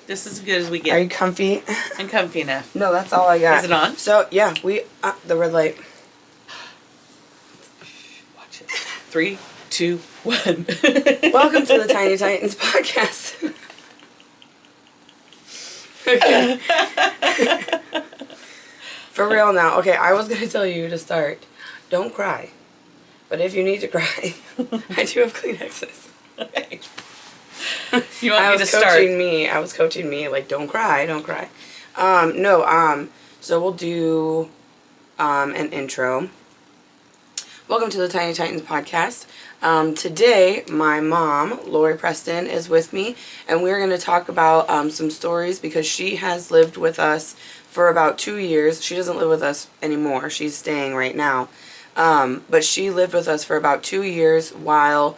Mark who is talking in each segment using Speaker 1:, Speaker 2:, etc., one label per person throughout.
Speaker 1: This is as good as we get.
Speaker 2: Are you comfy?
Speaker 1: I'm comfy enough.
Speaker 2: No, that's all I got.
Speaker 1: Is it on?
Speaker 2: So, yeah, the red light.
Speaker 1: Watch it. 3, 2, 1.
Speaker 2: Welcome to the Tiny Titans podcast. Okay. For real now. Okay, I was going to tell you to start. Don't cry. But if you need to cry, I do have Kleenexes.
Speaker 1: Okay. You want me to start?
Speaker 2: I was coaching me, like, don't cry, don't cry. So we'll do an intro. Welcome to the Tiny Titans podcast. Today, my mom, Lori Preston, is with me, and we're going to talk about some stories because she has lived with us for about 2 years. She doesn't live with us anymore. She's staying right now. But she lived with us for about 2 years while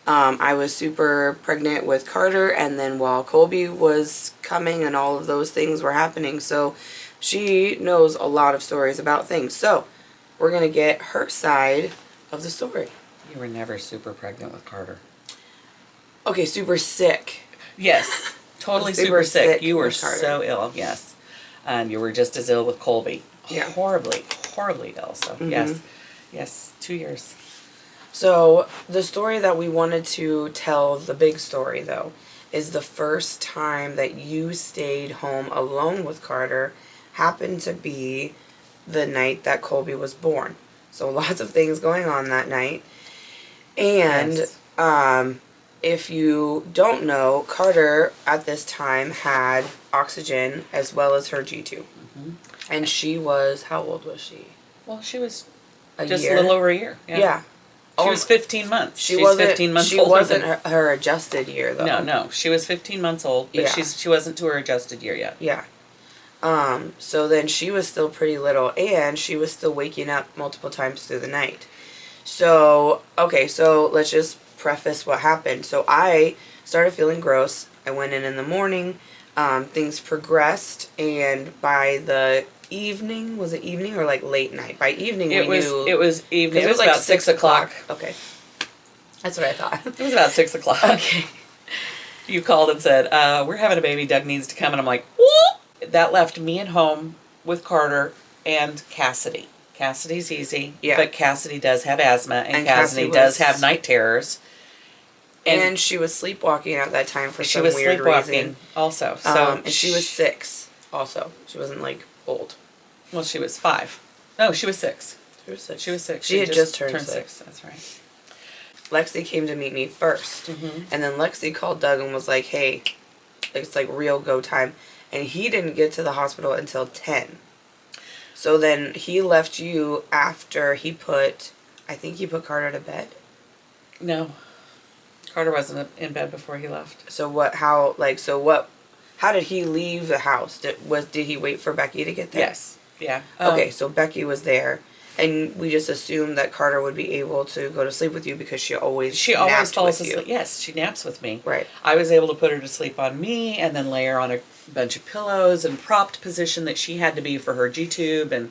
Speaker 2: I was super pregnant with Carter, and then while Colby was coming and all of those things were happening. So she knows a lot of stories about things. So we're going to get her side of the story.
Speaker 1: You were never super pregnant with Carter.
Speaker 2: Okay, super sick.
Speaker 1: Yes, totally super sick. You were so ill, yes. And you were just as ill with Colby.
Speaker 2: Yeah.
Speaker 1: Horribly ill. So, yes, 2 years.
Speaker 2: So the story that we wanted to tell, the big story though, is the first time that you stayed home alone with Carter happened to be the night that Colby was born. So lots of things going on that night. And yes. If you don't know, Carter at this time had oxygen as well as her G2. Mm-hmm. And she was, how old was she?
Speaker 1: Well, she was
Speaker 2: a
Speaker 1: little over a year.
Speaker 2: Yeah.
Speaker 1: She was 15 months.
Speaker 2: She wasn't
Speaker 1: 15 months
Speaker 2: she
Speaker 1: older
Speaker 2: wasn't
Speaker 1: than
Speaker 2: her adjusted year, though.
Speaker 1: No. She was 15 months old, but she wasn't to her adjusted year yet.
Speaker 2: Yeah. So then she was still pretty little, and she was still waking up multiple times through the night. So, okay, so let's just preface what happened. So I started feeling gross. I went in the morning. Things progressed, and by the evening, was it evening or like late night? By evening,
Speaker 1: it was evening. It was
Speaker 2: like
Speaker 1: about 6 o'clock.
Speaker 2: Okay. That's what I thought.
Speaker 1: It was about 6 o'clock.
Speaker 2: Okay.
Speaker 1: You called and said, we're having a baby, Doug needs to come. And I'm like, what? That left me at home with Carter and Cassidy. Cassidy's easy, but Cassidy does have asthma, and Cassidy does have night terrors.
Speaker 2: And she was sleepwalking at that time for some weird reason.
Speaker 1: She was sleepwalking also. So
Speaker 2: and she was 6 also. She wasn't like old.
Speaker 1: Well, she was 5. No, she was 6.
Speaker 2: She was 6.
Speaker 1: She
Speaker 2: had just turned
Speaker 1: 6. That's right.
Speaker 2: Lexi came to meet me first. Mm-hmm. And then Lexi called Doug and was like, hey, it's like real go time. And he didn't get to the hospital until 10. So then he left you after he put Carter to bed.
Speaker 1: No. Carter wasn't in bed before he left.
Speaker 2: So how did he leave the house? Did he wait for Becky to get there?
Speaker 1: Yes. Yeah.
Speaker 2: Okay, so Becky was there, and we just assumed that Carter would be able to go to sleep with you because she always falls
Speaker 1: asleep. Yes, she naps with me.
Speaker 2: Right.
Speaker 1: I was able to put her to sleep on me and then lay her on a bunch of pillows and propped position that she had to be for her G-tube and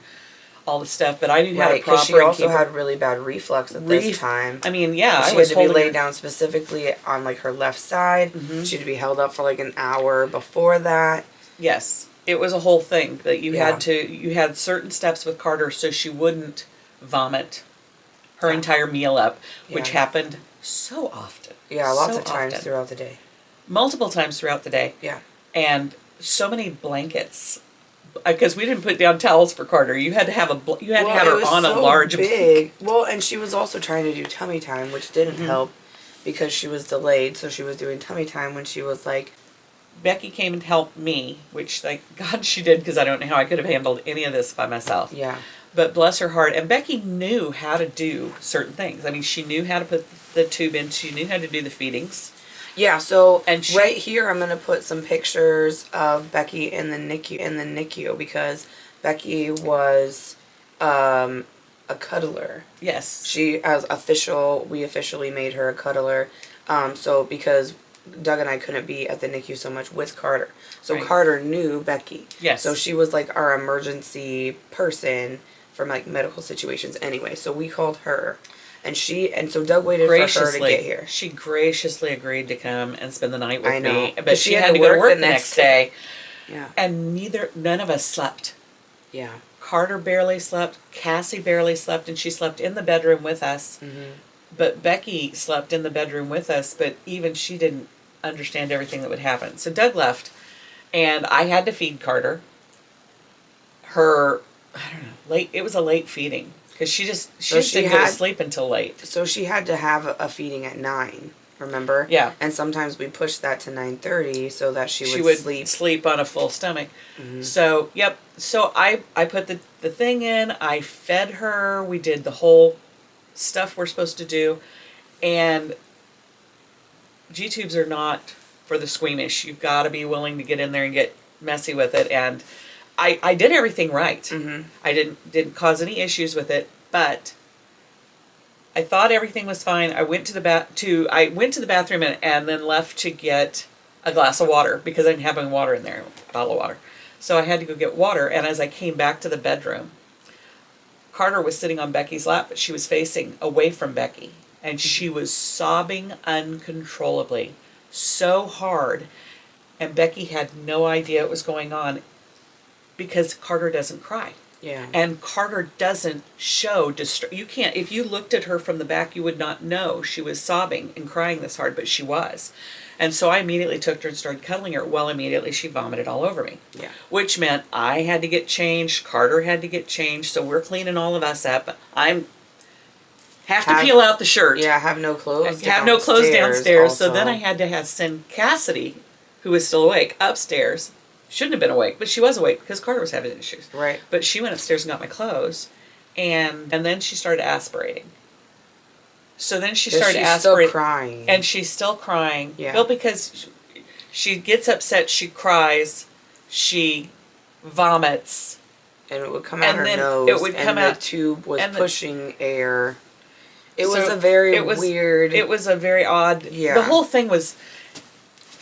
Speaker 1: all the stuff, but I knew how to prop her.
Speaker 2: She also had really bad reflux at this time.
Speaker 1: I mean, yeah,
Speaker 2: she had to be laid down specifically on like her left side. Mm-hmm. She had to be held up for like an hour before that.
Speaker 1: Yes, it was a whole thing that you had certain steps with Carter so she wouldn't vomit her entire meal up, which happened so often.
Speaker 2: Yeah, lots of times throughout the day.
Speaker 1: Multiple times throughout the day.
Speaker 2: Yeah.
Speaker 1: And so many blankets. Because we didn't put down towels for Carter. You had to have her on a large
Speaker 2: big. Well, and she was also trying to do tummy time, which didn't help because she was delayed. So she was doing tummy time when she was like.
Speaker 1: Becky came and helped me, which thank God she did because I don't know how I could have handled any of this by myself.
Speaker 2: Yeah.
Speaker 1: But bless her heart, and Becky knew how to do certain things. I mean, she knew how to put the tube in. She knew how to do the feedings.
Speaker 2: Yeah, so right here I'm going to put some pictures of Becky in the NICU because Becky was a cuddler.
Speaker 1: Yes.
Speaker 2: We officially made her a cuddler. So because Doug and I couldn't be at the NICU so much with Carter. So Carter knew Becky.
Speaker 1: Yes.
Speaker 2: So she was like our emergency person from like medical situations anyway. So we called her. And so Doug waited for her to get here.
Speaker 1: She graciously agreed to come and spend the night with me. But
Speaker 2: 'Cause
Speaker 1: she had to go to work the next day.
Speaker 2: Yeah.
Speaker 1: And none of us slept.
Speaker 2: Yeah.
Speaker 1: Carter barely slept. Cassie barely slept, and she slept in the bedroom with us.
Speaker 2: Mm-hmm.
Speaker 1: But Becky slept in the bedroom with us, but even she didn't understand everything that would happen. So Doug left, and I had to feed Carter. It was a late feeding, because she didn't go to sleep until late.
Speaker 2: So she had to have a feeding at 9, remember?
Speaker 1: Yeah.
Speaker 2: And sometimes we pushed that to 9:30 so that she would
Speaker 1: sleep on a full stomach.
Speaker 2: Mm-hmm.
Speaker 1: So, yep. So I put the thing in, I fed her, we did the whole stuff we're supposed to do, and G-tubes are not for the squeamish. You've got to be willing to get in there and get messy with it, and I did everything right.
Speaker 2: Mm-hmm.
Speaker 1: I didn't cause any issues with it, but I thought everything was fine. I went to the bathroom and then left to get a glass of water, because I didn't have any water in there, a bottle of water. So I had to go get water, and as I came back to the bedroom, Carter was sitting on Becky's lap, but she was facing away from Becky, and she was sobbing uncontrollably, so hard, and Becky had no idea what was going on, because Carter doesn't cry.
Speaker 2: Yeah.
Speaker 1: And Carter doesn't show you can't, if you looked at her from the back, you would not know she was sobbing and crying this hard, but she was. And so I immediately took her and started cuddling her. Well, immediately she vomited all over me.
Speaker 2: Yeah.
Speaker 1: Which meant I had to get changed, Carter had to get changed, so we're cleaning all of us up. Have to peel out the shirt.
Speaker 2: Yeah, have no clothes
Speaker 1: downstairs.
Speaker 2: Also.
Speaker 1: So then I had to send Cassidy, who was still awake, upstairs. Shouldn't have been awake, but she was awake because Carter was having issues.
Speaker 2: Right.
Speaker 1: But she went upstairs and got my clothes, and then she started aspirating. So then she started aspirating.
Speaker 2: Still crying.
Speaker 1: And she's still crying.
Speaker 2: Yeah.
Speaker 1: Well, because she gets upset, she cries, she vomits.
Speaker 2: And it would come out her nose.
Speaker 1: It would come out.
Speaker 2: The tube was pushing air. It was
Speaker 1: weird. It was a very odd.
Speaker 2: Yeah.
Speaker 1: The whole thing was.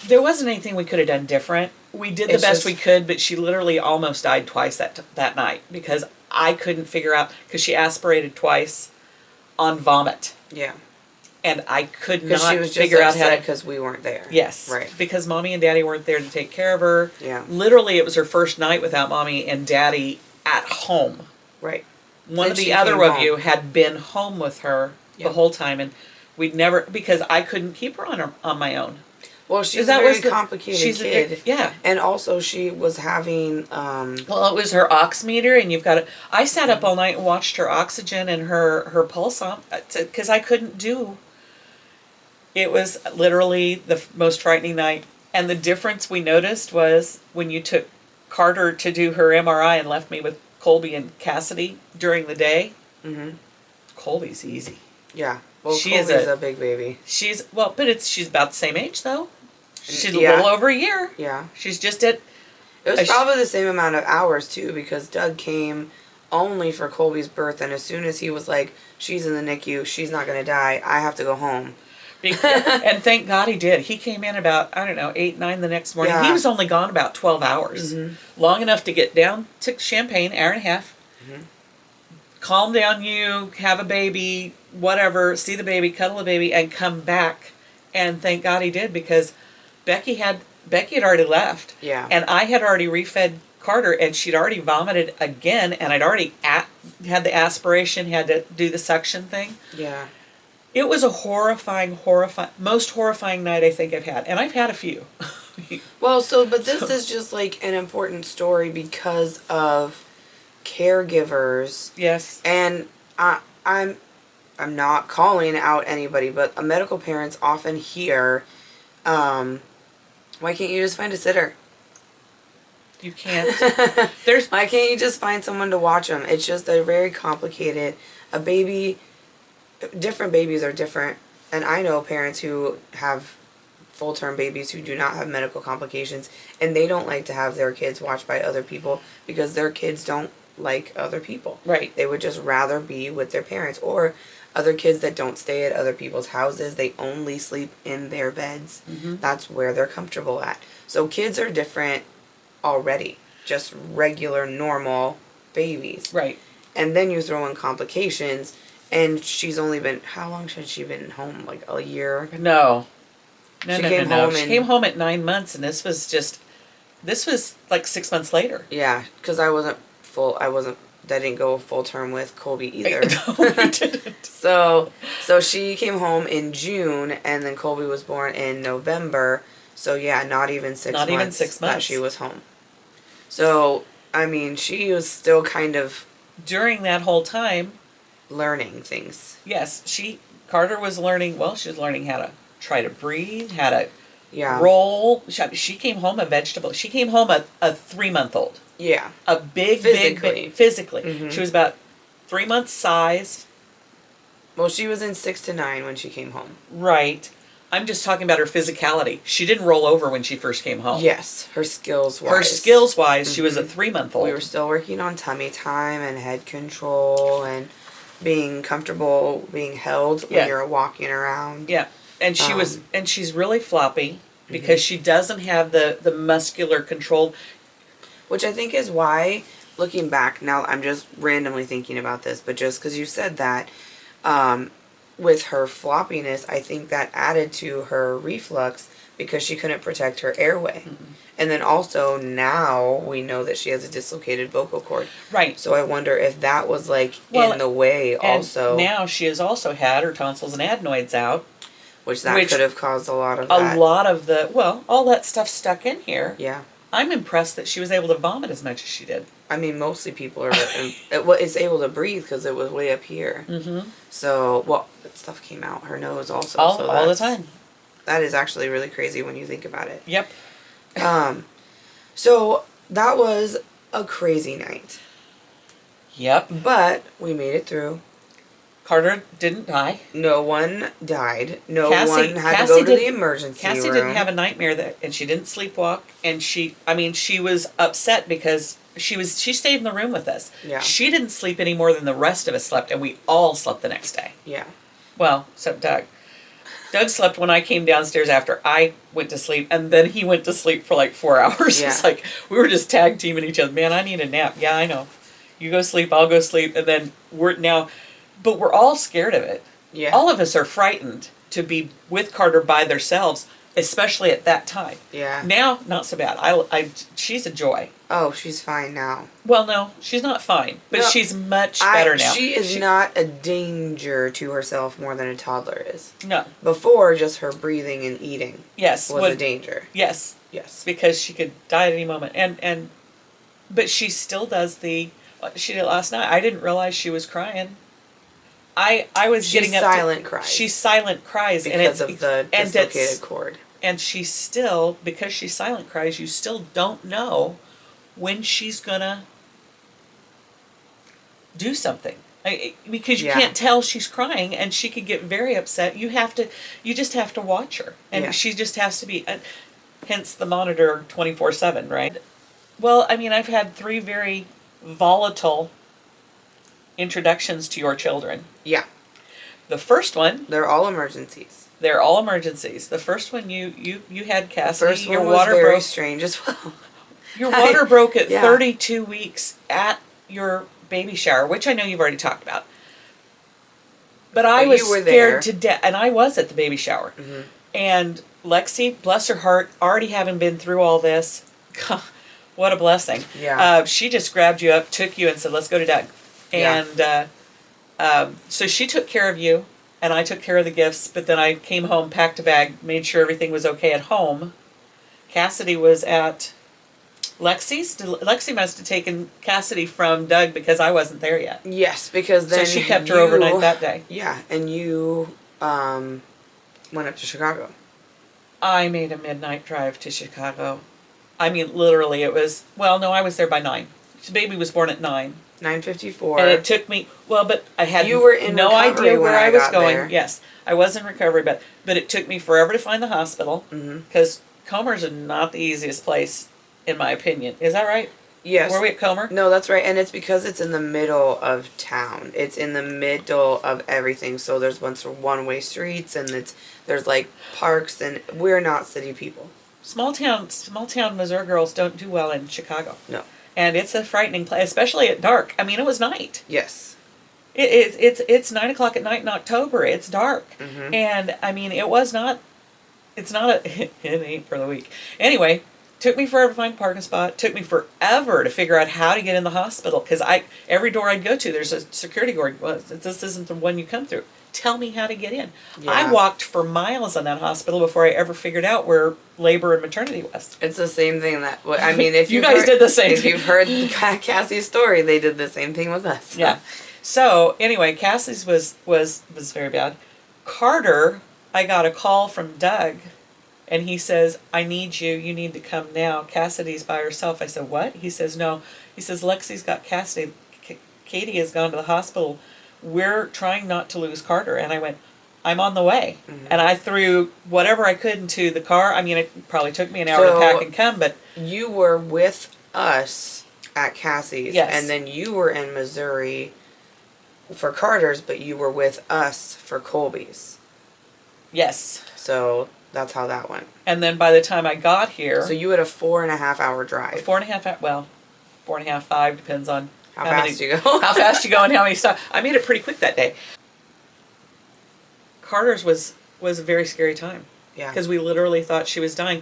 Speaker 1: There wasn't anything we could have done different. We did the best we could, but she literally almost died twice that night, because I couldn't figure out, because she aspirated twice on vomit.
Speaker 2: Yeah.
Speaker 1: And I could not figure out how to.
Speaker 2: She was just upset because we weren't there.
Speaker 1: Yes.
Speaker 2: Right.
Speaker 1: Because Mommy and Daddy weren't there to take care of her.
Speaker 2: Yeah.
Speaker 1: Literally, it was her first night without Mommy and Daddy at home.
Speaker 2: Right.
Speaker 1: One of the other of you had been home with her the whole time, and we'd never, because I couldn't keep her on my own.
Speaker 2: Well, she's a very complicated kid.
Speaker 1: Yeah.
Speaker 2: And also she was having...
Speaker 1: well, it was her ox meter, and you've got to... I sat up all night and watched her oxygen and her pulse on, because I couldn't do... It was literally the most frightening night. And the difference we noticed was when you took Carter to do her MRI and left me with Colby and Cassidy during the day.
Speaker 2: Mm-hmm.
Speaker 1: Colby's easy.
Speaker 2: Yeah. Well, Colby's a big baby.
Speaker 1: She's about the same age, though. She's a little over a year.
Speaker 2: Yeah.
Speaker 1: She's just at...
Speaker 2: It was probably the same amount of hours, too, because Doug came only for Colby's birth, and as soon as he was like, she's in the NICU, she's not going to die, I have to go home.
Speaker 1: And thank God he did. He came in about, 8, 9 the next morning. Yeah. He was only gone about 12 hours. Mm-hmm. Long enough to get down to Champaign, hour and a half. Mm-hmm. Calm down have a baby, whatever, see the baby, cuddle the baby, and come back. And thank God he did, because Becky had already left.
Speaker 2: Yeah.
Speaker 1: And I had already refed Carter, and she'd already vomited again, and I'd already had the aspiration, had to do the suction thing.
Speaker 2: Yeah.
Speaker 1: It was a horrifying, most horrifying night I think I've had. And I've had a few.
Speaker 2: Well, but this is just like an important story because of caregivers.
Speaker 1: Yes.
Speaker 2: And I'm not calling out anybody, but medical parents often hear, why can't you just find a sitter?
Speaker 1: You can't.
Speaker 2: Why can't you just find someone to watch them? It's just, they're very complicated. Different babies are different. And I know parents who have full-term babies who do not have medical complications, and they don't like to have their kids watched by other people because their kids don't like other people.
Speaker 1: Right.
Speaker 2: They would just rather be with their parents, or other kids that don't stay at other people's houses. They only sleep in their beds. Mm-hmm. That's where they're comfortable at. So kids are different already. Just regular, normal babies.
Speaker 1: Right.
Speaker 2: And then you throw in complications, And she's only been, how long has she been home? Like a year?
Speaker 1: No. No,
Speaker 2: She
Speaker 1: no,
Speaker 2: came
Speaker 1: no, no.
Speaker 2: home
Speaker 1: She
Speaker 2: in-
Speaker 1: came home at 9 months, and this was like 6 months later.
Speaker 2: Yeah, because I didn't go full term with Colby either.
Speaker 1: No, we didn't.
Speaker 2: So she came home in June, and then Colby was born in November. So yeah, not even 6 months.
Speaker 1: Not even 6 months
Speaker 2: that she was home. So I mean, she was still kind of
Speaker 1: During that whole time,
Speaker 2: learning things.
Speaker 1: yes, Carter was learning. Well, she was learning how to try to breathe, how to
Speaker 2: Yeah.
Speaker 1: roll. She came home a vegetable. She came home a 3-month-old.
Speaker 2: Yeah.
Speaker 1: A big,
Speaker 2: Physically.
Speaker 1: physically.
Speaker 2: Mhm.
Speaker 1: She was about 3 months size.
Speaker 2: Well, she was in 6 to 9 when she came home.
Speaker 1: Right. I'm just talking about her physicality. She didn't roll over when she first came home.
Speaker 2: Yes, her skills wise.
Speaker 1: Her skills wise, she was a 3-month-old.
Speaker 2: We were still working on tummy time and head control and being comfortable being held when
Speaker 1: Yeah.
Speaker 2: you're walking around.
Speaker 1: Yeah. And she's really floppy because she doesn't have the muscular control.
Speaker 2: Which I think is why, looking back, now I'm just randomly thinking about this, but just because you said that, with her floppiness, I think that added to her reflux because she couldn't protect her airway. And then also now we know that she has a dislocated vocal cord.
Speaker 1: Right.
Speaker 2: So I wonder if that was in the way also.
Speaker 1: And now she has also had her tonsils and adenoids out.
Speaker 2: Which could have caused a lot of
Speaker 1: that. A lot of all that stuff stuck in here.
Speaker 2: Yeah.
Speaker 1: I'm impressed that she was able to vomit as much as she did.
Speaker 2: I mean, mostly people are it's able to breathe because it was way up here. Mm-hmm. So, that stuff came out her nose also.
Speaker 1: All the time.
Speaker 2: That is actually really crazy when you think about it.
Speaker 1: Yep.
Speaker 2: So that was a crazy night.
Speaker 1: Yep.
Speaker 2: But we made it through.
Speaker 1: Carter didn't die.
Speaker 2: No one died. One had
Speaker 1: Cassie
Speaker 2: to go to the emergency room.
Speaker 1: Cassie didn't have a nightmare and she didn't sleepwalk, and she was upset because she stayed in the room with us.
Speaker 2: Yeah.
Speaker 1: She didn't sleep any more than the rest of us slept, and we all slept the next day.
Speaker 2: Yeah.
Speaker 1: Well, except Doug. Doug slept when I came downstairs after I went to sleep, and then he went to sleep for like 4 hours.
Speaker 2: Yeah.
Speaker 1: It's like we were just tag teaming each other. Man, I need a nap. Yeah, I know. You go sleep, I'll go sleep, and then but we're all scared of it.
Speaker 2: Yeah.
Speaker 1: All of us are frightened to be with Carter by themselves, especially at that time.
Speaker 2: Yeah.
Speaker 1: Now, not so bad. She's a joy.
Speaker 2: Oh, she's fine now.
Speaker 1: Well, no, she's not fine, but
Speaker 2: No,
Speaker 1: she's much better now.
Speaker 2: She is not a danger to herself more than a toddler is.
Speaker 1: No.
Speaker 2: Before, just her breathing and eating was a danger.
Speaker 1: Yes.
Speaker 2: Yes.
Speaker 1: Because she could die at any moment. But she still does what she did last night. I didn't realize she was crying. I was getting up.
Speaker 2: Silent cries.
Speaker 1: She silent cries
Speaker 2: because of the dislocated cord.
Speaker 1: And she still, because she silent cries, you still don't know when she's gonna do something. Because you can't tell she's crying, and she could get very upset. You just have to watch her, and she just has to be. Hence the monitor 24/7, right? Well, I mean, I've had 3 very volatile introductions to your children.
Speaker 2: Yeah.
Speaker 1: The first one.
Speaker 2: They're all emergencies.
Speaker 1: They're all emergencies. The first one you had Cassie.
Speaker 2: The first one was very strange as well.
Speaker 1: Your water broke at 32 weeks at your baby shower, which I know you've already talked about. But I was scared to death, and I was at the baby shower. Mm-hmm. And Lexi, bless her heart, already having been through all this, what a blessing.
Speaker 2: Yeah.
Speaker 1: She just grabbed you up, took you, and said, "Let's go to Doug." And so she took care of you, and I took care of the gifts. But then I came home, packed a bag, made sure everything was okay at home. Cassidy was at Lexi's. Lexi must have taken Cassidy from Doug because I wasn't there yet.
Speaker 2: Yes, because then
Speaker 1: so she kept her overnight that day.
Speaker 2: Yeah, and you went up to Chicago.
Speaker 1: I made a midnight drive to Chicago. I mean, literally, it was. Well, no, I was there by 9. The baby was born at 9.
Speaker 2: 9:54.
Speaker 1: And it took me. Well, but I had
Speaker 2: you were in
Speaker 1: no idea where I was going.
Speaker 2: There.
Speaker 1: Yes, I was in recovery, but it took me forever to find the hospital because Comer's is not the easiest place, in my opinion. Is that right?
Speaker 2: Yes.
Speaker 1: Were we at Comer?
Speaker 2: No, that's right, and it's because it's in the middle of town. It's in the middle of everything. So there's one-way streets, and there's like parks, and we're not city people.
Speaker 1: Small town Missouri girls don't do well in Chicago.
Speaker 2: No.
Speaker 1: And it's a frightening place, especially at dark. I mean, it was night.
Speaker 2: Yes.
Speaker 1: It's 9 o'clock at night in October. It's dark, and I mean it's not it ain't for the weak. Anyway, took me forever to find a parking spot. Took me forever to figure out how to get in the hospital because every door I'd go to, there's a security guard. Well, this isn't the one you come through. Tell me how to get in. Yeah. I walked for miles in that hospital before I ever figured out where labor and maternity was.
Speaker 2: It's the same thing if
Speaker 1: you guys did the same
Speaker 2: thing. If you've heard Cassie's story, they did the same thing with us.
Speaker 1: Yeah. So anyway, Cassie's was very bad. Carter, I got a call from Doug, and he says, "I need you. You need to come now. Cassidy's by herself." I said, "What?" He says, "No." He says, "Lexi's got Cassidy. Kaity has gone to the hospital. We're trying not to lose Carter." And I went, "I'm on the way." And I threw whatever I could into the car. I mean, it probably took me an hour to pack and come, but...
Speaker 2: You were with us at Cassie's.
Speaker 1: Yes.
Speaker 2: And then you were in Missouri for Carter's, but you were with us for Colby's.
Speaker 1: Yes.
Speaker 2: So that's how that went.
Speaker 1: And then by the time I got here...
Speaker 2: So you had a 4.5 hour drive.
Speaker 1: 4.5 hour, well, 4.5, 5, depends on...
Speaker 2: How fast you go.
Speaker 1: How fast you go and how many stops. I made it pretty quick that day. Carter's was a very scary time.
Speaker 2: Yeah.
Speaker 1: Because we literally thought she was dying.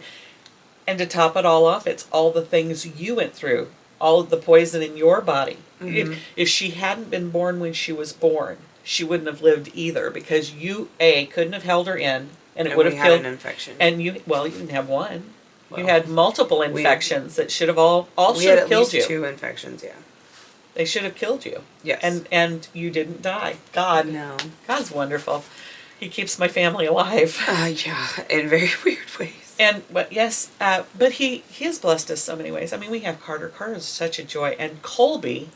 Speaker 1: And to top it all off, it's all the things you went through. All of the poison in your body. If she hadn't been born when she was born, she wouldn't have lived either. Because you, couldn't have held her in. And it would have killed.
Speaker 2: Had an infection.
Speaker 1: And you didn't have one. Well, you had multiple infections that should have all should have killed you.
Speaker 2: We had at least 2 infections, yeah.
Speaker 1: They should have killed you.
Speaker 2: Yes.
Speaker 1: And you didn't die. God's wonderful. He keeps my family alive.
Speaker 2: Yeah, in very weird ways.
Speaker 1: But he has blessed us so many ways. I mean, we have Carter. Carter is such a joy. And Colby,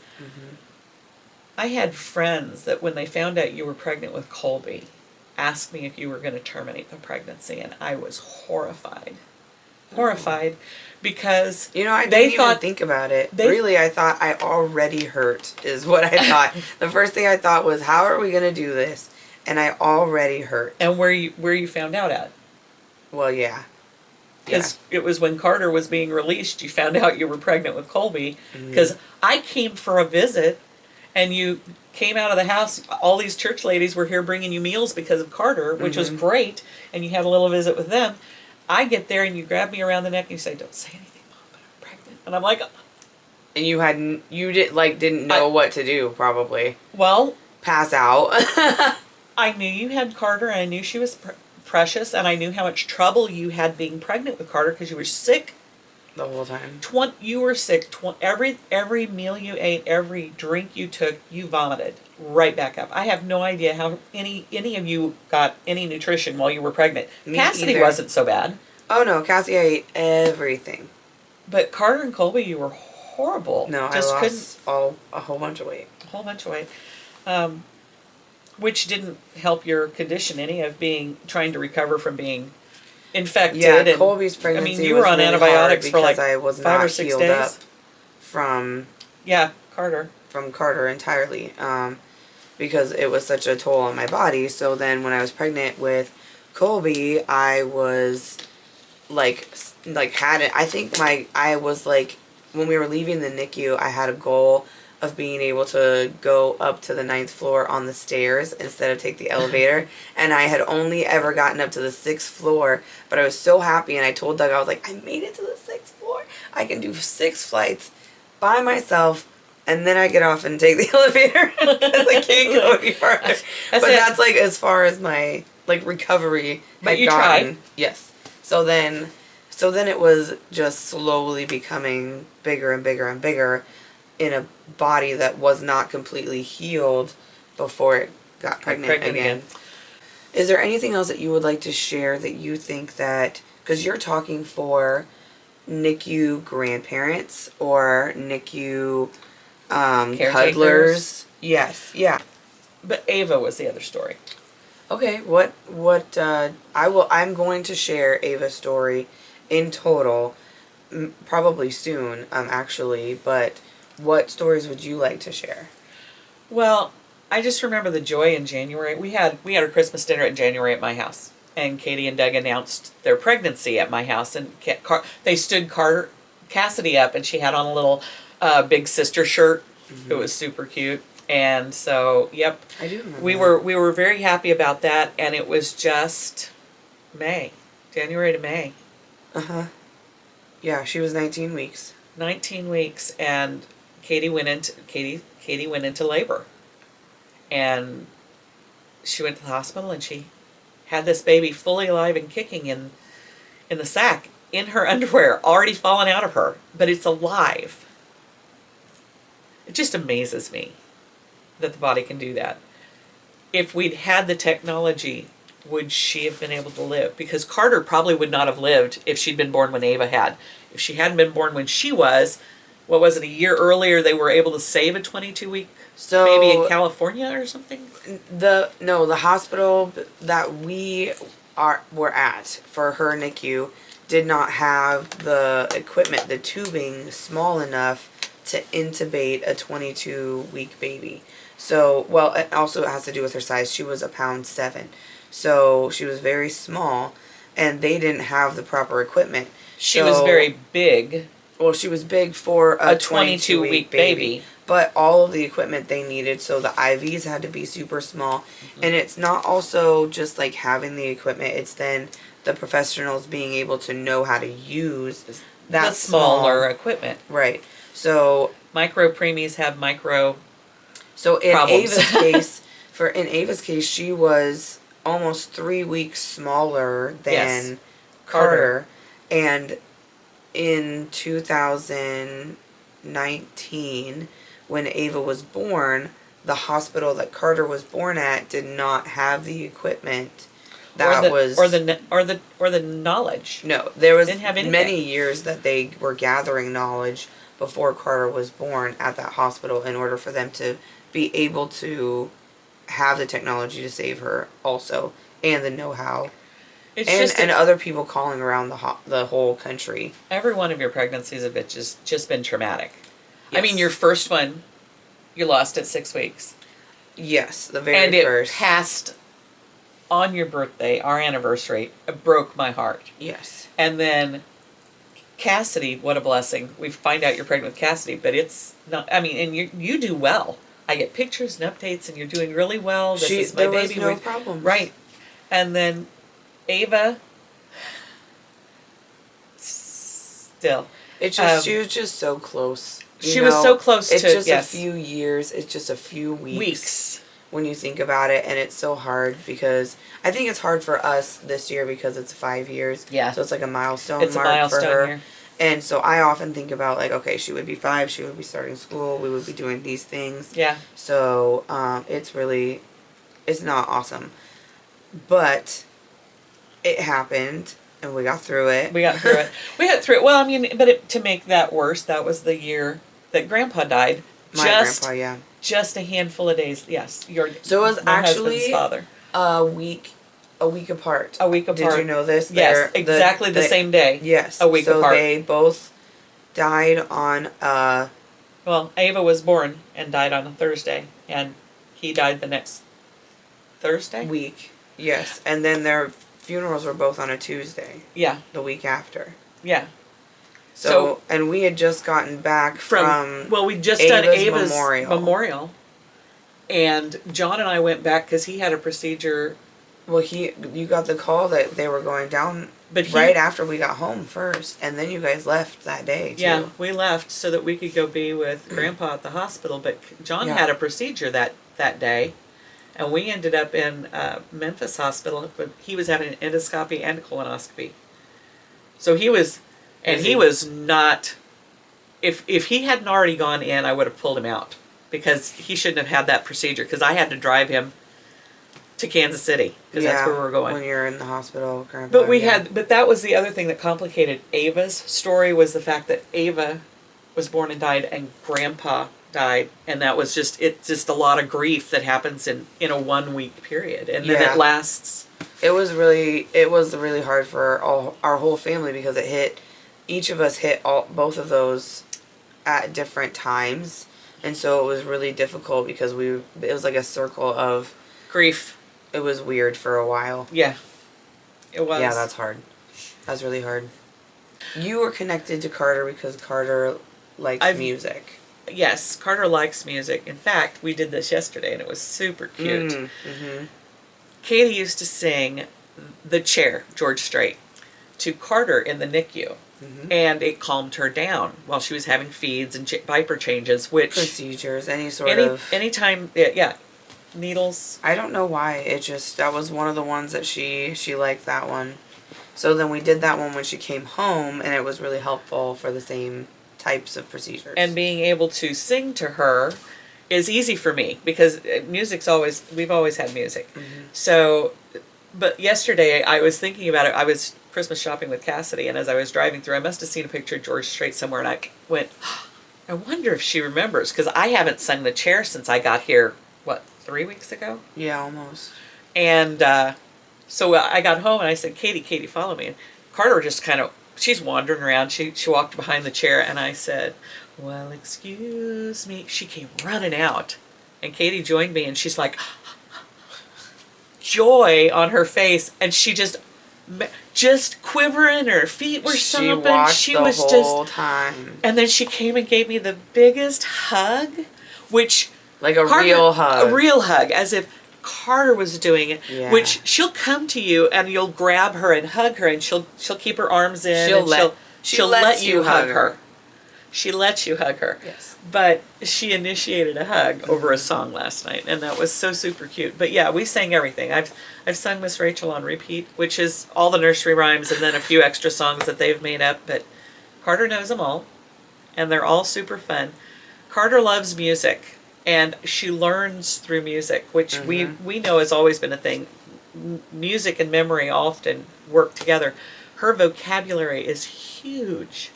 Speaker 1: I had friends that when they found out you were pregnant with Colby, asked me if you were going to terminate the pregnancy, and I was horrified. Because
Speaker 2: I didn't even think about it. Really, I thought I already hurt is what I thought. The first thing I thought was, how are we going to do this? And I already hurt.
Speaker 1: And where you found out at?
Speaker 2: Well, yeah.
Speaker 1: Because it was when Carter was being released, you found out you were pregnant with Colby. Because I came for a visit, and you came out of the house. All these church ladies were here bringing you meals because of Carter, which was great. And you had a little visit with them. I get there and you grab me around the neck and you say, "Don't say anything, Mom, but I'm pregnant." And I'm like...
Speaker 2: And didn't know what to do, probably.
Speaker 1: Well...
Speaker 2: Pass out.
Speaker 1: I knew you had Carter, and I knew she was precious, and I knew how much trouble you had being pregnant with Carter because you were sick.
Speaker 2: The whole time.
Speaker 1: You were sick. Every meal you ate, every drink you took, you vomited right back up. I have no idea how any of you got any nutrition while you were pregnant. Cassidy wasn't so bad.
Speaker 2: Oh no, Cassie ate everything.
Speaker 1: But Carter and Colby, you were horrible.
Speaker 2: No, I lost a whole bunch of weight.
Speaker 1: A whole bunch of weight. Which didn't help your condition any of trying to recover from being infected.
Speaker 2: Yeah, Colby's pregnancy.
Speaker 1: I mean, you were on antibiotics for like
Speaker 2: I was
Speaker 1: 5 or 6 days.
Speaker 2: Up from
Speaker 1: Carter.
Speaker 2: From Carter entirely, because it was such a toll on my body. So then, when I was pregnant with Colby, I was I was like, when we were leaving the NICU, I had a goal of being able to go up to the 9th floor on the stairs instead of take the elevator. And I had only ever gotten up to the 6th floor, but I was so happy, and I told Doug, I was like, I made it to the 6th floor. I can do 6 flights by myself, and then I get off and take the elevator because I can't go any farther. That's like as far as my recovery
Speaker 1: had gotten. Tried.
Speaker 2: Yes. So then it was just slowly becoming bigger and bigger and bigger in a body that was not completely healed before it got pregnant again. Is there anything else that you would like to share that you think that, because you're talking for NICU grandparents or NICU cuddlers? Yes, yeah.
Speaker 1: But Ava was the other story.
Speaker 2: Okay, I'm going to share Ava's story in total, probably soon, actually, but what stories would you like to share?
Speaker 1: Well, I just remember the joy in January. We had a Christmas dinner in January at my house, and Kaity and Doug announced their pregnancy at my house, and they stood Cassidy up, and she had on a little big sister shirt. It was super cute. And so, yep.
Speaker 2: I do remember
Speaker 1: We were very happy about that, and it was just May. January to May.
Speaker 2: Uh-huh. Yeah, she was 19 weeks.
Speaker 1: 19 weeks, and Katie went into labor. And she went to the hospital, and she had this baby fully alive and kicking in the sack, in her underwear, already fallen out of her, but it's alive. It just amazes me that the body can do that. If we'd had the technology, would she have been able to live? Because Carter probably would not have lived if she'd been born when Ava had. If she hadn't been born when she was, what was it, a year earlier, they were able to save a 22-week baby in California or something?
Speaker 2: The hospital that we were at for her NICU did not have the equipment, the tubing small enough to intubate a 22-week baby. So, well, it also has to do with her size. She was 1.7 pounds. So she was very small, and they didn't have the proper equipment.
Speaker 1: She was very big.
Speaker 2: Well, she was big for a 22-week baby. But all of the equipment they needed, so the IVs had to be super small. Mm-hmm. And it's not also just like having the equipment, it's then the professionals being able to know how to use that
Speaker 1: the smaller equipment.
Speaker 2: Right. So
Speaker 1: micro preemies have micro
Speaker 2: So in
Speaker 1: problems.
Speaker 2: Ava's case, she was almost 3 weeks smaller than Carter. And in 2019, when Ava was born, the hospital that Carter was born at did not have the equipment
Speaker 1: or the knowledge.
Speaker 2: No, there was
Speaker 1: didn't have
Speaker 2: many years that they were gathering knowledge before Carter was born at that hospital in order for them to be able to have the technology to save her also, and the know-how. And other people calling around the whole country.
Speaker 1: Every one of your pregnancies have just been traumatic.
Speaker 2: Yes.
Speaker 1: I mean, your first one, you lost at 6 weeks.
Speaker 2: Yes, the very first.
Speaker 1: And it passed on your birthday, our anniversary. It broke my heart.
Speaker 2: Yes.
Speaker 1: And then Cassidy, what a blessing. We find out you're pregnant with Cassidy, but it's not, I mean, and you do well. I get pictures and updates, and you're doing really well. This is my baby.
Speaker 2: There was no problem.
Speaker 1: Right. And then Ava, still.
Speaker 2: She was just so close.
Speaker 1: She was so close
Speaker 2: it's
Speaker 1: to,
Speaker 2: just a few years. It's just a few weeks. When you think about it, and it's so hard because I think it's hard for us this year because it's 5 years.
Speaker 1: Yeah.
Speaker 2: So it's like a milestone
Speaker 1: It's
Speaker 2: mark
Speaker 1: a milestone
Speaker 2: for her.
Speaker 1: year.
Speaker 2: And so I often think about like, okay, she would be 5, she would be starting school, we would be doing these things.
Speaker 1: Yeah.
Speaker 2: So it's not awesome. But it happened, and we got through it.
Speaker 1: We got through it. Well, I mean, but to make that worse, that was the year that Grandpa died.
Speaker 2: Grandpa, yeah.
Speaker 1: Just a handful of days. Yes,
Speaker 2: so it was actually
Speaker 1: husband's father.
Speaker 2: a week apart.
Speaker 1: A week apart.
Speaker 2: Did you know this?
Speaker 1: Yes, exactly the same day.
Speaker 2: Yes.
Speaker 1: A week apart.
Speaker 2: So they both died on
Speaker 1: well, Ava was born and died on a Thursday, and he died the next Thursday?
Speaker 2: Week. Yes. And then their funerals were both on a Tuesday.
Speaker 1: Yeah.
Speaker 2: The week after.
Speaker 1: Yeah.
Speaker 2: So and we had just gotten back from
Speaker 1: we'd just done Ava's memorial. And John and I went back because he had a procedure.
Speaker 2: Well, you got the call that they were going down right after we got home first, and then you guys left that day too.
Speaker 1: Yeah, we left so that we could go be with Grandpa at the hospital, but John had a procedure that day, and we ended up in Memphis Hospital. But he was having an endoscopy and a colonoscopy. So he was not. If he hadn't already gone in, I would have pulled him out because he shouldn't have had that procedure. Because I had to drive him to Kansas City because that's where we were going.
Speaker 2: When you're in the hospital, Grandpa.
Speaker 1: But that was the other thing that complicated Ava's story was the fact that Ava was born and died, and Grandpa died, and that was just a lot of grief that happens in a 1 week period, and then it lasts.
Speaker 2: It was really hard for our whole family because each of us hit both of those at different times, and so it was really difficult because it was like a circle of
Speaker 1: grief.
Speaker 2: It was weird for a while.
Speaker 1: Yeah, it was.
Speaker 2: Yeah, that's hard. That's really hard. You were connected to Carter because Carter likes music.
Speaker 1: yes, Carter likes music. In fact, we did this yesterday, and it was super cute.
Speaker 2: Mm-hmm.
Speaker 1: Katie used to sing The Chair, George Strait, to Carter in the NICU. Mm-hmm. And it calmed her down while she was having feeds and diaper changes, which...
Speaker 2: Procedures, anytime,
Speaker 1: needles.
Speaker 2: I don't know why. That was one of the ones that she liked that one. So then we did that one when she came home, and it was really helpful for the same types of procedures.
Speaker 1: And being able to sing to her is easy for me because we've always had music. Mm-hmm. So, but yesterday I was thinking about it. I was Christmas shopping with Cassidy, and as I was driving through, I must have seen a picture of George Strait somewhere, and I went, I wonder if she remembers, because I haven't sung The Chair since I got here, 3 weeks ago?
Speaker 2: Yeah, almost.
Speaker 1: And so I got home, and I said, Katie, follow me. And Carter just she's wandering around. She walked behind the chair, and I said, well, excuse me. She came running out, and Katie joined me, and she's like, joy on her face, and she just quivering, her feet were stomping.
Speaker 2: She was the whole time.
Speaker 1: And then she came and gave me the biggest hug, which...
Speaker 2: Like real hug.
Speaker 1: A real hug, as if Carter was doing it. Yeah. Which she'll come to you and you'll grab her and hug her, and she'll keep her arms in. She'll let you hug her. She lets you hug her.
Speaker 2: Yes.
Speaker 1: But she initiated a hug over a song last night, and that was so super cute. But yeah, we sang everything. I've sung Miss Rachel on repeat, which is all the nursery rhymes and then a few extra songs that they've made up. But Carter knows them all, and they're all super fun. Carter loves music. And she learns through music, which we know has always been a thing. Music and memory often work together. Her vocabulary is huge.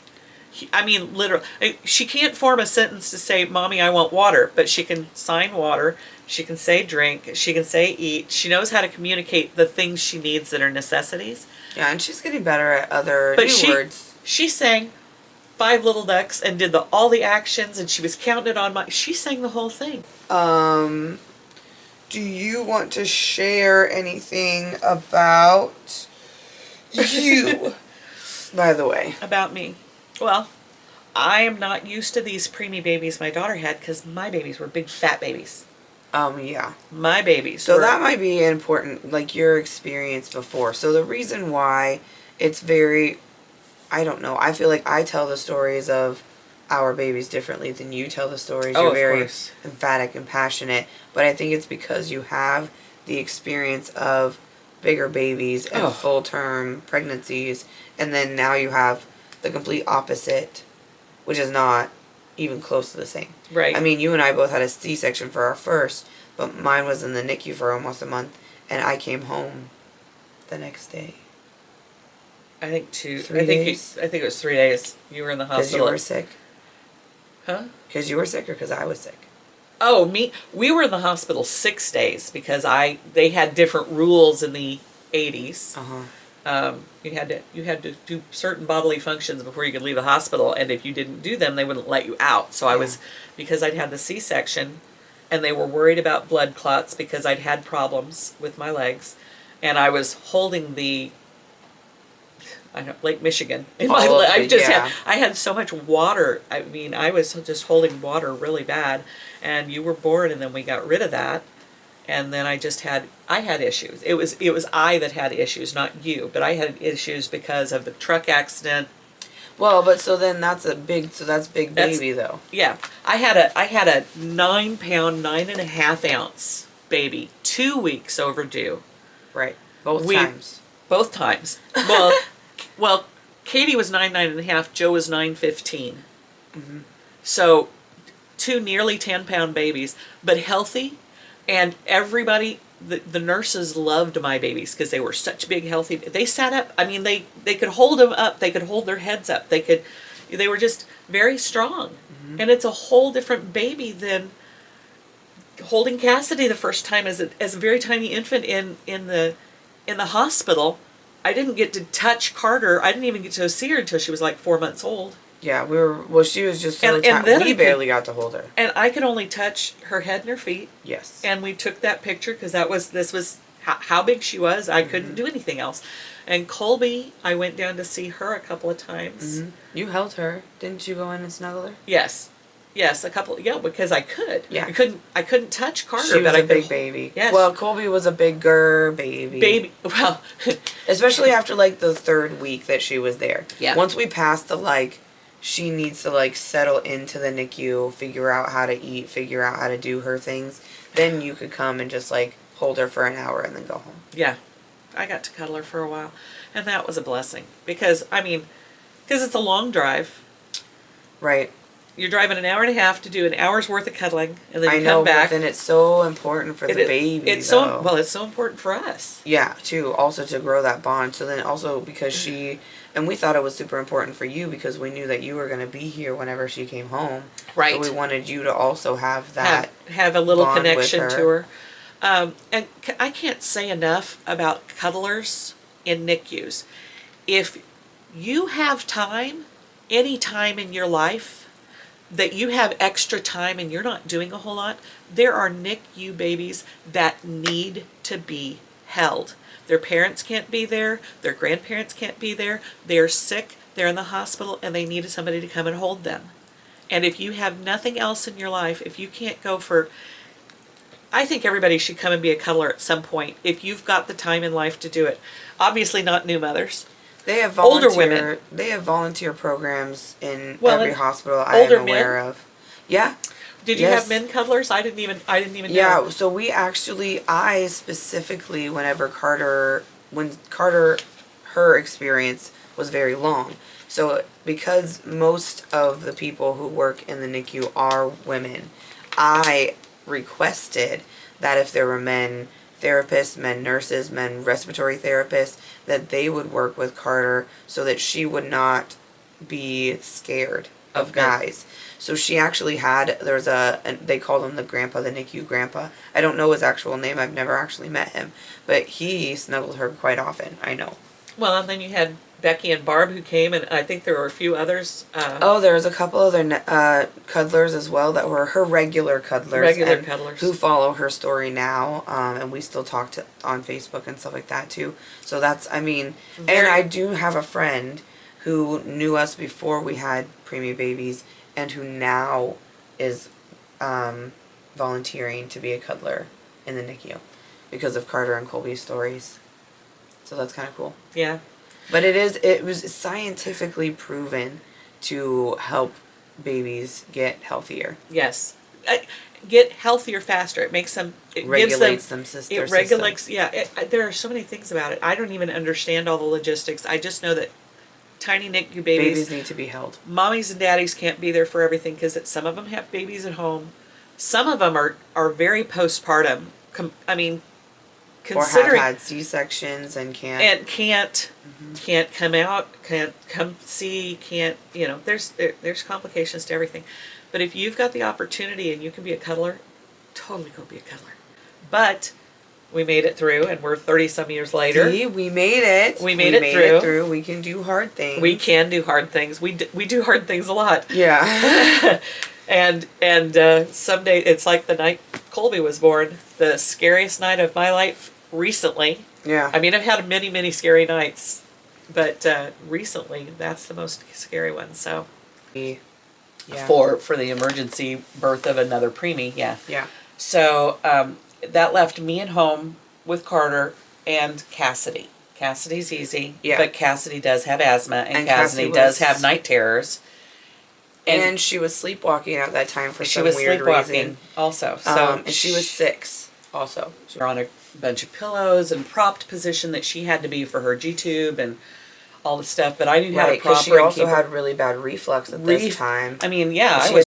Speaker 1: I mean, literally. She can't form a sentence to say, Mommy, I want water. But she can sign water. She can say drink. She can say eat. She knows how to communicate the things she needs that are necessities.
Speaker 2: Yeah, and she's getting better at other new words.
Speaker 1: She sang Five Little Ducks and did all the actions, and she was counting it on she sang the whole thing.
Speaker 2: Do you want to share anything about you, by the way?
Speaker 1: About me. Well, I am not used to these preemie babies my daughter had, because my babies were big fat babies.
Speaker 2: Yeah.
Speaker 1: My babies.
Speaker 2: So that might be important, like your experience before. So the reason why it's very... I don't know. I feel like I tell the stories of our babies differently than you tell the stories. You're very emphatic and passionate. But I think it's because you have the experience of bigger babies and full-term pregnancies. And then now you have the complete opposite, which is not even close to the same.
Speaker 1: Right.
Speaker 2: I mean, you and I both had a C-section for our first, but mine was in the NICU for almost a month. And I came home the next day.
Speaker 1: I think 2.
Speaker 2: 3 days?
Speaker 1: I think it was 3 days. You were in the hospital.
Speaker 2: Because you were sick?
Speaker 1: Huh?
Speaker 2: Because you were sick or because I was sick?
Speaker 1: Oh, me. We were in the hospital 6 days because they had different rules in the 80s. You had to do certain bodily functions before you could leave the hospital, and if you didn't do them, they wouldn't let you out. So I was, because I'd had the C-section, and they were worried about blood clots because I'd had problems with my legs, and I was holding Lake Michigan. I had so much water. I mean, I was just holding water really bad. And you were born, and then we got rid of that. And then I had issues. It was I that had issues, not you. But I had issues because of the truck accident.
Speaker 2: Well, but so then that's big baby though.
Speaker 1: Yeah. I had a 9 pound, 9.5 ounce baby, 2 weeks overdue.
Speaker 2: Right. Both times.
Speaker 1: Both times. Well, Katie was 9.5. Joe was 9.15. Mm-hmm. So, 2 nearly 10-pound babies, but healthy, and everybody, the nurses loved my babies because they were such big, healthy. They sat up. I mean, they could hold them up. They could hold their heads up. They were just very strong, and it's a whole different baby than holding Cassidy the first time as a very tiny infant in the hospital. I didn't get to touch Carter. I didn't even get to see her until she was like 4 months old.
Speaker 2: Yeah, she was just so tiny. We barely got to hold her.
Speaker 1: And I could only touch her head and her feet.
Speaker 2: Yes.
Speaker 1: And we took that picture because this was how big she was. I couldn't do anything else. And Colby, I went down to see her a couple of times.
Speaker 2: You held her. Didn't you go in and snuggle her?
Speaker 1: Yes. Yes, a couple. Yeah, because I could.
Speaker 2: Yeah.
Speaker 1: I couldn't touch Carter,
Speaker 2: She was
Speaker 1: but
Speaker 2: a
Speaker 1: I
Speaker 2: big
Speaker 1: could.
Speaker 2: baby.
Speaker 1: Yes.
Speaker 2: Well, Colby was a bigger baby.
Speaker 1: Baby. Well.
Speaker 2: Especially after like the 3rd week that she was there.
Speaker 1: Yeah.
Speaker 2: Once we passed the like, she needs to like settle into the NICU, figure out how to eat, figure out how to do her things. Then you could come and just like hold her for an hour and then go home.
Speaker 1: Yeah. I got to cuddle her for a while, and that was a blessing because it's a long drive.
Speaker 2: Right.
Speaker 1: You're driving an hour and a half to do an hour's worth of cuddling, and then you
Speaker 2: come
Speaker 1: come back.
Speaker 2: But then it's so important for the baby.
Speaker 1: It's so important for us.
Speaker 2: Yeah, too. Also to grow that bond. So then also because and we thought it was super important for you because we knew that you were going to be here whenever she came home.
Speaker 1: Right.
Speaker 2: So we wanted you to also have that.
Speaker 1: Have a little
Speaker 2: bond
Speaker 1: connection
Speaker 2: with
Speaker 1: to her. And I can't say enough about cuddlers in NICUs. If you have time, any time in your life, that you have extra time and you're not doing a whole lot, there are NICU babies that need to be held. Their parents can't be there, their grandparents can't be there, they're sick, they're in the hospital, and they need somebody to come and hold them. And if you have nothing else in your life, if you can't go for... I think everybody should come and be a cuddler at some point if you've got the time in life to do it. Obviously not new mothers.
Speaker 2: They have
Speaker 1: older women.
Speaker 2: They have volunteer programs in
Speaker 1: Well,
Speaker 2: every hospital I am aware of. Yeah.
Speaker 1: Did you have men cuddlers? I didn't even know.
Speaker 2: Yeah, so I specifically, when Carter, her experience was very long. So because most of the people who work in the NICU are women, I requested that if there were men therapists, men nurses, men respiratory therapists, that they would work with Carter so that she would not be scared of guys. So she actually they called him the NICU grandpa. I don't know his actual name. I've never actually met him. But he snuggled her quite often, I know.
Speaker 1: Well, and then you had Becky and Barb who came, and I think there were a few others.
Speaker 2: There was a couple other cuddlers as well that were her regular cuddlers. Who follow her story now, and we still talk on Facebook and stuff like that too. So and I do have a friend who knew us before we had preemie babies, and who now is volunteering to be a cuddler in the NICU because of Carter and Colby's stories. So that's kind of cool.
Speaker 1: Yeah.
Speaker 2: But it was scientifically proven to help babies get healthier.
Speaker 1: Yes. Get healthier faster. It makes them... It
Speaker 2: regulates them.
Speaker 1: It regulates... Yeah. There are so many things about it. I don't even understand all the logistics. I just know that tiny NICU babies
Speaker 2: need to be held.
Speaker 1: Mommies and daddies can't be there for everything because some of them have babies at home. Some of them are very postpartum. Considering,
Speaker 2: or have had C-sections and can't
Speaker 1: come out, can't come see, can't, there's complications to everything. But if you've got the opportunity and you can be a cuddler, totally go be a cuddler. But we made it through, and we're 30-some years later.
Speaker 2: See, we made it.
Speaker 1: We made it
Speaker 2: through. We can do hard things.
Speaker 1: We can do hard things. We do hard things a lot.
Speaker 2: Yeah.
Speaker 1: and someday, it's like the night Colby was born, the scariest night of my life recently.
Speaker 2: Yeah.
Speaker 1: I've had many, many scary nights, but recently, that's the most scary one. So,
Speaker 2: yeah.
Speaker 1: For the emergency birth of another preemie, yeah.
Speaker 2: Yeah.
Speaker 1: So that left me at home with Carter and Cassidy. Cassidy's easy, but Cassidy does have asthma, and Cassidy does have night terrors.
Speaker 2: And she was sleepwalking at that time for some weird reason.
Speaker 1: She was sleepwalking also. So
Speaker 2: and she was 6 also.
Speaker 1: She was on a bunch of pillows and propped position that she had to be for her G-tube and all the stuff. But I knew how to prop her.
Speaker 2: Because she also had really bad reflux at this time.
Speaker 1: I was